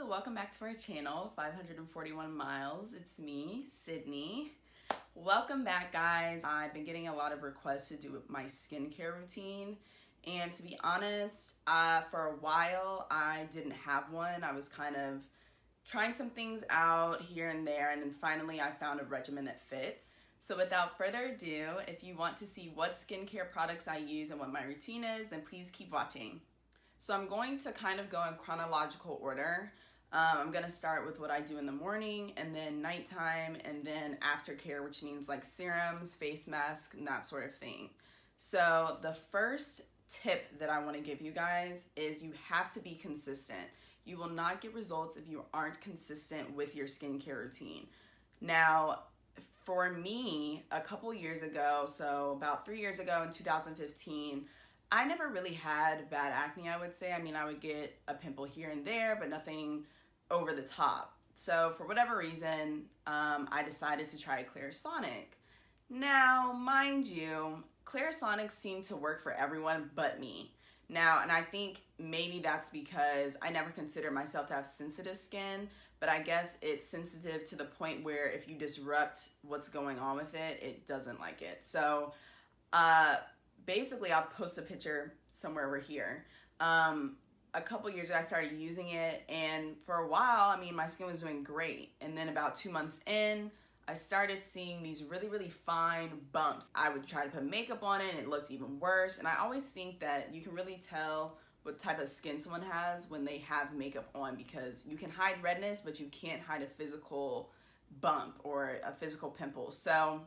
welcome back to our channel, 541 miles. It's me, Sydney. Welcome back, guys. I've been getting a lot of requests to do my skincare routine, and to be honest, for a while I didn't have one. I was kind of trying some things out here and there, and then finally I found a regimen that fits. So without further ado, if you want to see what skincare products I use and what my routine is, then please keep watching. So I'm going to kind of go in chronological order. I'm gonna start with what I do in the morning, and then nighttime, and then aftercare, which means like serums, face masks, and that sort of thing. So the first tip that I wanna give you guys is you have to be consistent. You will not get results if you aren't consistent with your skincare routine. Now, for me, a couple years ago, so about 3 years ago in 2015, I never really had bad acne, I would say. I mean, I would get a pimple here and there, but nothing over the top. So for whatever reason, I decided to try Clarisonic. Now, mind you, Clarisonic seemed to work for everyone but me. Now, and I think maybe that's because I never considered myself to have sensitive skin, but I guess it's sensitive to the point where if you disrupt what's going on with it, it doesn't like it. So, basically, I'll post a picture somewhere over here. A couple years ago, I started using it, and for a while, I mean, my skin was doing great. And then about 2 months in, I started seeing these really, really fine bumps. I would try to put makeup on it, and it looked even worse. And I always think that you can really tell what type of skin someone has when they have makeup on, because you can hide redness, but you can't hide a physical bump or a physical pimple. So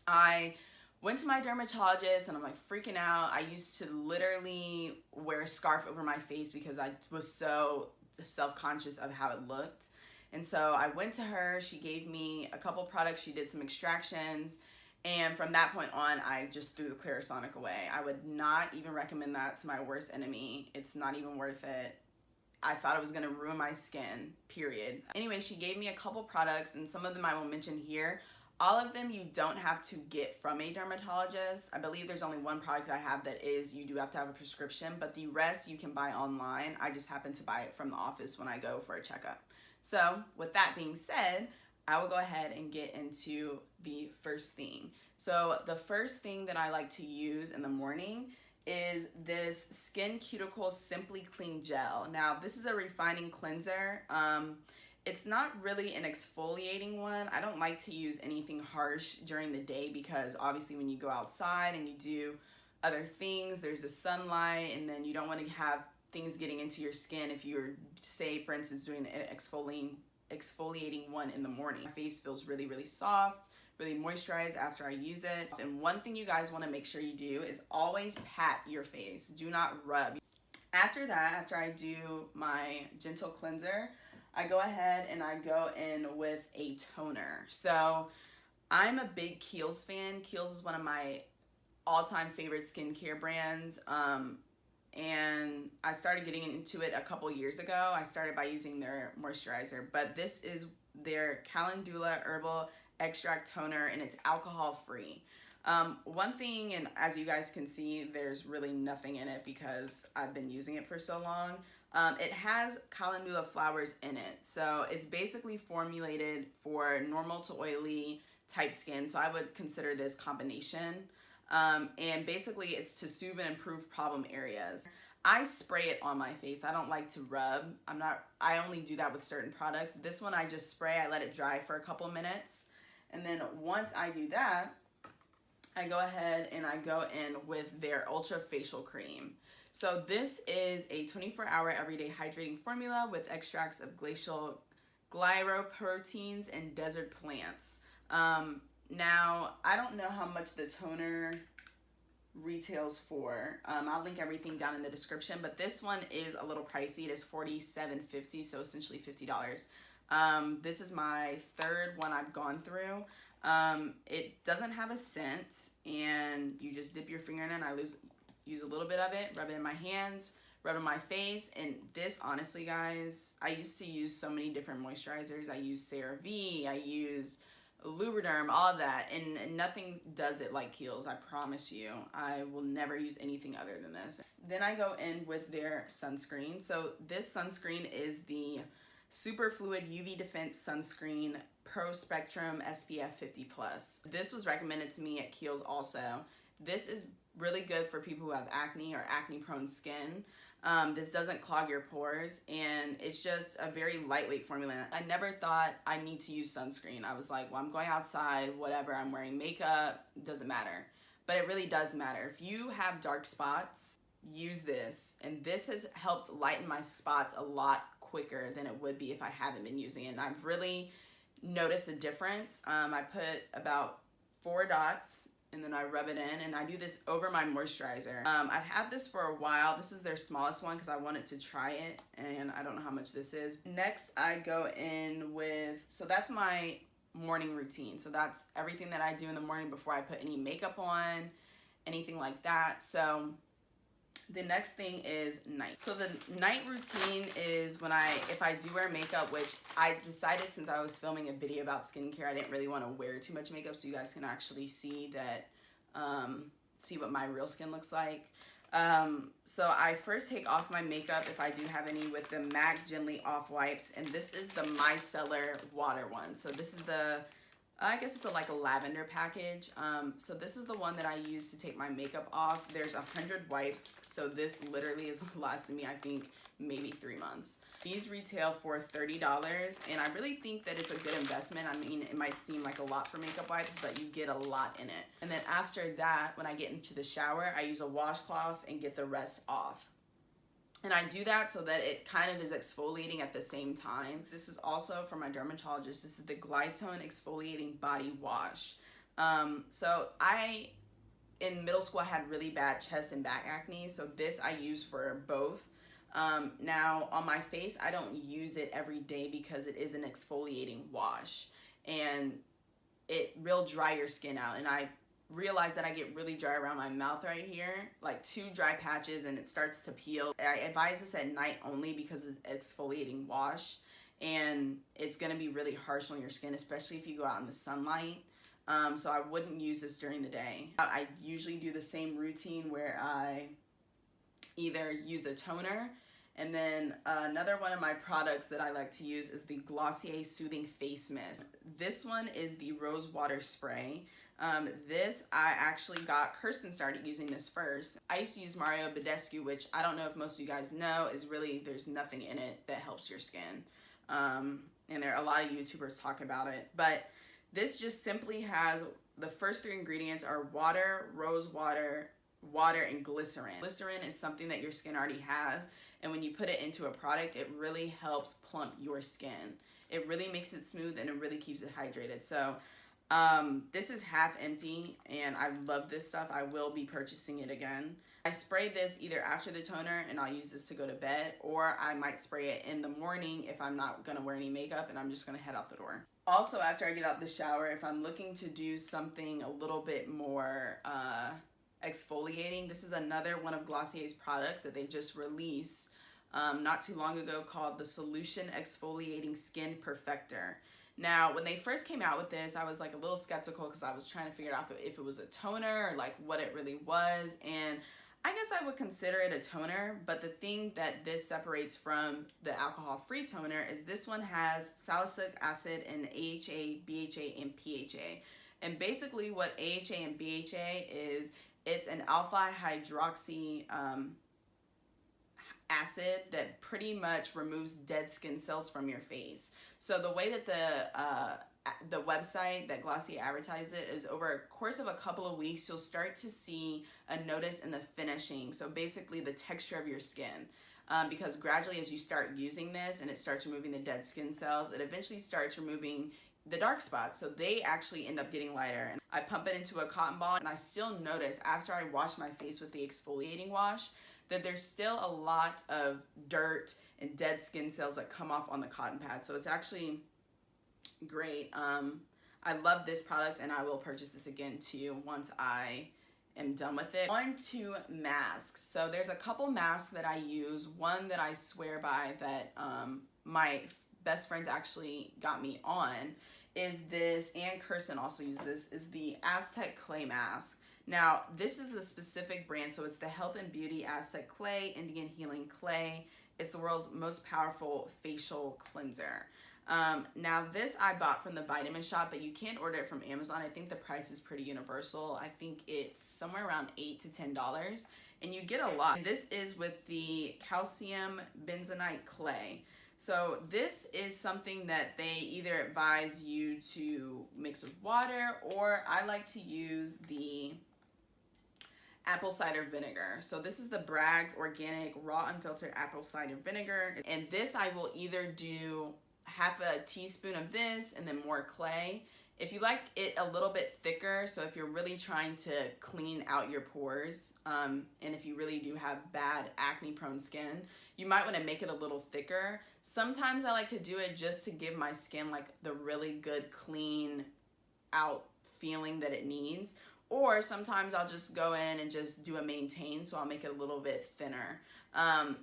I went to my dermatologist, and I'm like freaking out. I used to literally wear a scarf over my face because I was so self-conscious of how it looked. And so I went to her, she gave me a couple products, she did some extractions, and from that point on, I just threw the Clarisonic away. I would not even recommend that to my worst enemy. It's not even worth it. I thought it was gonna ruin my skin, period. Anyway, she gave me a couple products, and some of them I will mention here. All of them you don't have to get from a dermatologist. I believe there's only one product that I have that is you do have to have a prescription, but the rest you can buy online. I just happen to buy it from the office when I go for a checkup. So with that being said, I will go ahead and get into the first thing. So the first thing that I like to use in the morning is this Skin Cuticle Simply Clean Gel. Now, this is a refining cleanser. It's not really an exfoliating one. I don't like to use anything harsh during the day because obviously when you go outside and you do other things, there's the sunlight, and then you don't want to have things getting into your skin if you're, say, for instance, doing an exfoliating one in the morning. My face feels really, really soft, really moisturized after I use it. And one thing you guys want to make sure you do is always pat your face. Do not rub. After that, after I do my gentle cleanser, I go ahead and I go in with a toner. So I'm a big Kiehl's fan. Kiehl's is one of my all-time favorite skincare brands. And I started getting into it a couple years ago. I started by using their moisturizer, but this is their Calendula Herbal Extract Toner, and it's alcohol-free. One thing, and as you guys can see, there's really nothing in it because I've been using it for so long. It has calendula flowers in it, so it's basically formulated for normal to oily type skin, so I would consider this combination. And basically it's to soothe and improve problem areas. I spray it on my face. I don't like to rub. I only do that with certain products. This one I just spray, I let it dry for a couple minutes, and then once I do that, I go ahead and I go in with their Ultra Facial Cream. So this is a 24-hour everyday hydrating formula with extracts of glacial glycoproteins and desert plants. Now, I don't know how much the toner retails for. I'll link everything down in the description, but this one is a little pricey. It is $47.50, so essentially $50. This is my third one I've gone through. It doesn't have a scent, and you just dip your finger in it, and I use a little bit of it, rub it in my hands, rub it on my face. And this, honestly, guys, I used to use so many different moisturizers. I use CeraVe, I use Lubriderm, all of that, and nothing does it like Kiehl's. I promise you. I will never use anything other than this. Then I go in with their sunscreen. So this sunscreen is the Superfluid UV Defense Sunscreen Pro Spectrum SPF 50+. This was recommended to me at Kiehl's also. This is really good for people who have acne or acne prone skin. This doesn't clog your pores, and it's just a very lightweight formula. I never thought I need to use sunscreen. I was like, well, I'm going outside, whatever, I'm wearing makeup, it doesn't matter. But it really does matter. If you have dark spots, use this. And this has helped lighten my spots a lot quicker than it would be if I haven't been using it. And I've really noticed a difference. I put about 4 dots and then I rub it in, and I do this over my moisturizer. I've had this for a while. This is their smallest one because I wanted to try it, and I don't know how much this is. Next, I go in with, so that's my morning routine. So that's everything that I do in the morning before I put any makeup on, anything like that. So the next thing is night. So the night routine is when if I do wear makeup, which I decided since I was filming a video about skincare, I didn't really want to wear too much makeup so you guys can actually see that, see what my real skin looks like. So I first take off my makeup if I do have any with the MAC Gently Off Wipes, and this is the micellar water one. So this is the, I guess it's like a lavender package. So this is the one that I use to take my makeup off. There's 100 wipes, so this literally has lasted me, I think, maybe 3 months. These retail for $30, and I really think that it's a good investment. I mean, it might seem like a lot for makeup wipes, but you get a lot in it. And then after that, when I get into the shower, I use a washcloth and get the rest off. And I do that so that it kind of is exfoliating at the same time. This is also from my dermatologist. This is the Glytone Exfoliating Body Wash. So in middle school, I had really bad chest and back acne. So this I use for both. Now on my face, I don't use it every day because it is an exfoliating wash. And it will dry your skin out. And I realize that I get really dry around my mouth right here, like 2 dry patches, and it starts to peel. I advise this at night only because it's exfoliating wash, and it's going to be really harsh on your skin, especially if you go out in the sunlight. So I wouldn't use this during the day. I usually do the same routine where I either use a toner, and then another one of my products that I like to use is the Glossier Soothing Face Mist. This one is the Rose Water Spray. This I actually got, Kirsten started using this first. I used to use Mario Badescu, which I don't know if most of you guys know is really, there's nothing in it that helps your skin. And there are a lot of YouTubers talk about it, but this just simply has, the first 3 ingredients are water, rose water, and glycerin. Glycerin is something that your skin already has, and when you put it into a product, it really helps plump your skin. It really makes it smooth, and it really keeps it hydrated. So this is half empty, and I love this stuff. I will be purchasing it again. I spray this either after the toner, and I'll use this to go to bed, or I might spray it in the morning if I'm not gonna wear any makeup and I'm just gonna head out the door. Also, after I get out the shower, if I'm looking to do something a little bit more exfoliating, this is another one of Glossier's products that they just released not too long ago, called the Solution Exfoliating Skin Perfector. Now, when they first came out with this, I was like a little skeptical because I was trying to figure out if it was a toner or like what it really was. And I guess I would consider it a toner, but the thing that this separates from the alcohol-free toner is this one has salicylic acid and AHA, BHA, and PHA. And basically what AHA and BHA is, it's an alpha hydroxy acid that pretty much removes dead skin cells from your face. So the way that the website that Glossier advertised it is, over a course of a couple of weeks, you'll start to see a notice in the finishing. So basically the texture of your skin. Because gradually as you start using this and it starts removing the dead skin cells, it eventually starts removing the dark spots. So they actually end up getting lighter. And I pump it into a cotton ball, and I still notice after I wash my face with the exfoliating wash that there's still a lot of dirt and dead skin cells that come off on the cotton pad. So it's actually great. I love this product, and I will purchase this again too once I am done with it. On to masks. So there's a couple masks that I use. One that I swear by that my best friends actually got me on is this, and Kirsten also uses this, is the Aztec Clay Mask. Now, this is a specific brand, so it's the Health and Beauty Aztec Clay, Indian Healing Clay, It's the world's most powerful facial cleanser. Now this I bought from the Vitamin Shop, but you can't order it from Amazon. I think the price is pretty universal. I think it's somewhere around $8 to $10, and you get a lot. This is with the calcium benzoate clay. So this is something that they either advise you to mix with water, or I like to use the apple cider vinegar. So this is the Bragg's Organic Raw Unfiltered Apple Cider Vinegar. And this I will either do half a teaspoon of this and then more clay. If you like it a little bit thicker, so if you're really trying to clean out your pores, and if you really do have bad acne prone skin, you might want to make it a little thicker. Sometimes I like to do it just to give my skin like the really good clean out feeling that it needs. Or sometimes I'll just go in and just do a maintain, so I'll make it a little bit thinner.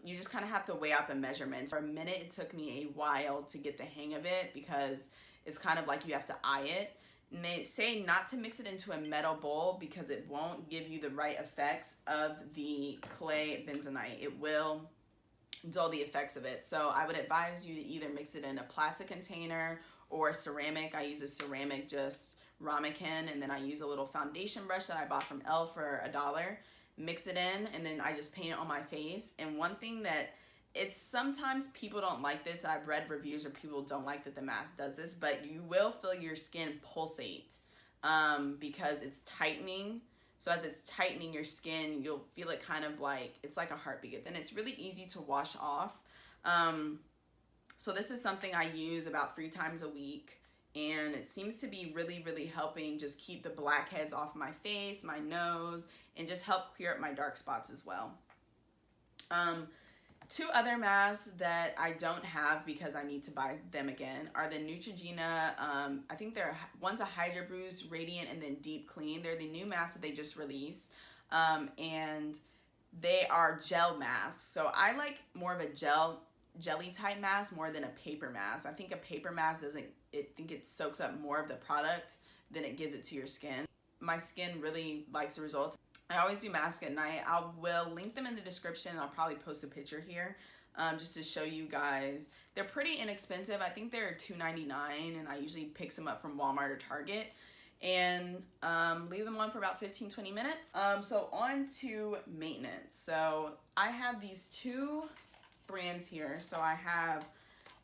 You just kind of have to weigh out the measurements. For a minute, it took me a while to get the hang of it because it's kind of like you have to eye it. And they say not to mix it into a metal bowl because it won't give you the right effects of the clay benzoate. It will dull the effects of it. So I would advise you to either mix it in a plastic container or ceramic. I use a ceramic just ramekin, and then I use a little foundation brush that I bought from Elle for $1. Mix it in, and then I just paint it on my face. And one thing that it's sometimes people don't like this. I've read reviews where people don't like that the mask does this, but you will feel your skin pulsate because it's tightening. So as it's tightening your skin, you'll feel it kind of like, it's like a heartbeat. And it's really easy to wash off. So this is something I use about 3 times a week. And it seems to be really, really helping just keep the blackheads off my face, my nose, and just help clear up my dark spots as well. 2 other masks that I don't have because I need to buy them again are the Neutrogena. I think one's a Hydro Boost, Radiant, and then Deep Clean. They're the new masks that they just released. And they are gel masks. So I like more of a jelly type mask more than a paper mask. I think a paper mask it soaks up more of the product than it gives it to your skin. My skin really likes the results. I always do masks at night. I will link them in the description. I'll probably post a picture here just to show you guys. They're pretty inexpensive. I think they're $2.99, and I usually pick some up from Walmart or Target and leave them on for about 15-20 minutes. So on to maintenance. So I have these 2 brands here. So I have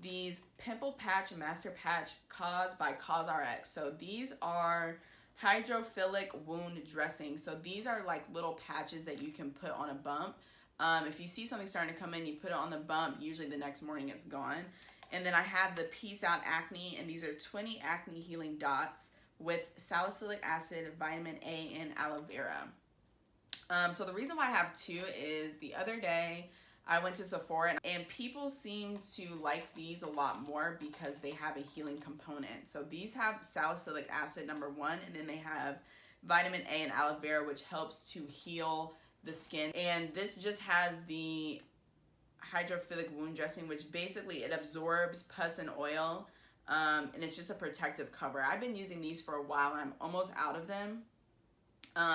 these Pimple Patch Master Patch Cause by COSRX. So these are hydrophilic wound dressing. So these are like little patches that you can put on a bump. If you see something starting to come in, you put it on the bump. Usually the next morning it's gone. And then I have the Peace Out Acne, and these are 20 acne healing dots with salicylic acid, vitamin A, and aloe vera. So the reason why I have 2 is the other day I went to Sephora, and people seem to like these a lot more because they have a healing component. So these have salicylic acid, number 1, and then they have vitamin A and aloe vera, which helps to heal the skin. And this just has the hydrophilic wound dressing, which basically it absorbs pus and oil, and it's just a protective cover. I've been using these for a while, and I'm almost out of them.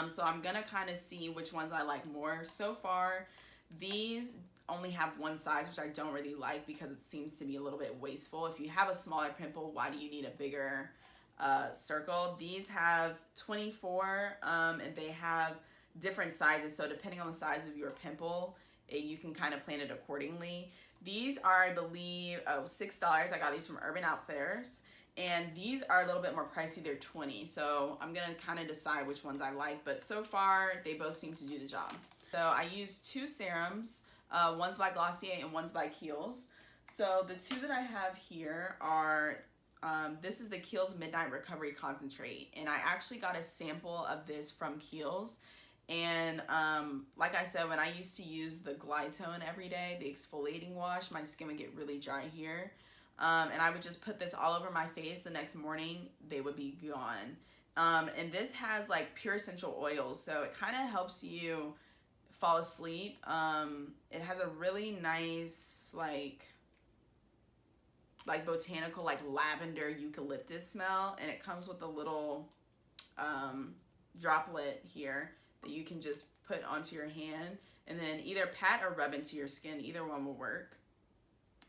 So I'm gonna kind of see which ones I like more. So far, these only have one size, which I don't really like because it seems to be a little bit wasteful. If you have a smaller pimple, why do you need a bigger circle? These have 24 and they have different sizes. So depending on the size of your pimple, you can kind of plan it accordingly. These are, I believe, $6. I got these from Urban Outfitters. And these are a little bit more pricey. They're $20. So I'm going to kind of decide which ones I like. But so far, they both seem to do the job. So I used 2 serums. One's by Glossier and one's by Kiehl's. So the 2 that I have here are, this is the Kiehl's Midnight Recovery Concentrate. And I actually got a sample of this from Kiehl's. And like I said, when I used to use the Glide Tone every day, the exfoliating wash, my skin would get really dry here. And I would just put this all over my face. The next morning, they would be gone. And this has like pure essential oils. So it kind of helps you fall asleep. It has a really nice like botanical, like lavender eucalyptus smell, and it comes with a little droplet here that you can just put onto your hand and then either pat or rub into your skin. Either one will work.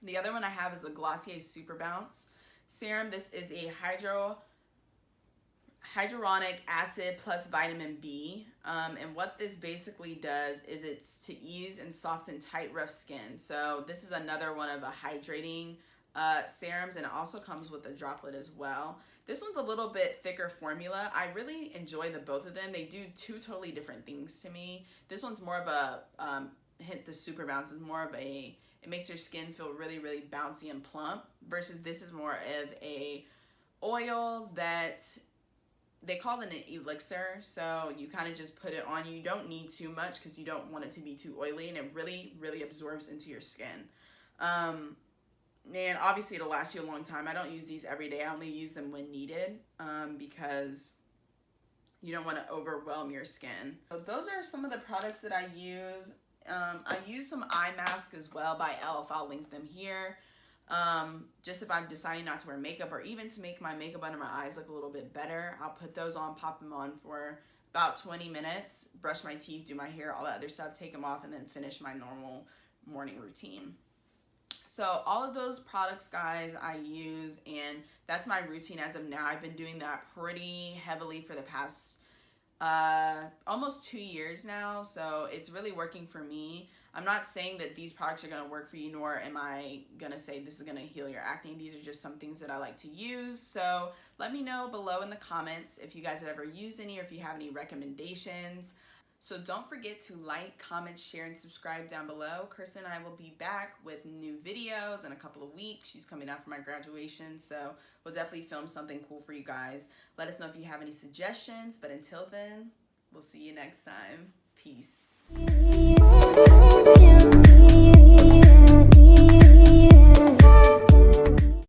The other one I have is the Glossier Super Bounce Serum. This is a hyaluronic acid plus vitamin B, and what this basically does is it's to ease and soften tight, rough skin. So this is another one of the hydrating serums, and it also comes with a droplet as well. This one's a little bit thicker formula. I really enjoy both of them. They do two totally different things to me. This one's more of a the Super Bounce is more of a, it makes your skin feel really, really bouncy and plump, versus this is more of a oil that they call it an elixir. So you kind of just put it on. You don't need too much because you don't want it to be too oily, and it really, really absorbs into your skin. And obviously it'll last you a long time. I don't use these every day. I only use them when needed, because you don't want to overwhelm your skin. So those are some of the products that I use. I use some eye masks as well by e.l.f. I'll link them here. Just if I'm deciding not to wear makeup, or even to make my makeup under my eyes look a little bit better, I'll put those on, pop them on for about 20 minutes, brush my teeth, do my hair, all that other stuff, take them off, and then finish my normal morning routine. So all of those products, guys, I use, and that's my routine as of now. I've been doing that pretty heavily for the past almost 2 years now, so it's really working for me. I'm not saying that these products are going to work for you, nor am I going to say this is going to heal your acne. These are just some things that I like to use. So let me know below in the comments if you guys have ever used any, or if you have any recommendations. So don't forget to like, comment, share, and subscribe down below. Kirsten and I will be back with new videos in a couple of weeks. She's coming out for my graduation, so we'll definitely film something cool for you guys. Let us know if you have any suggestions, but until then, we'll see you next time. Peace.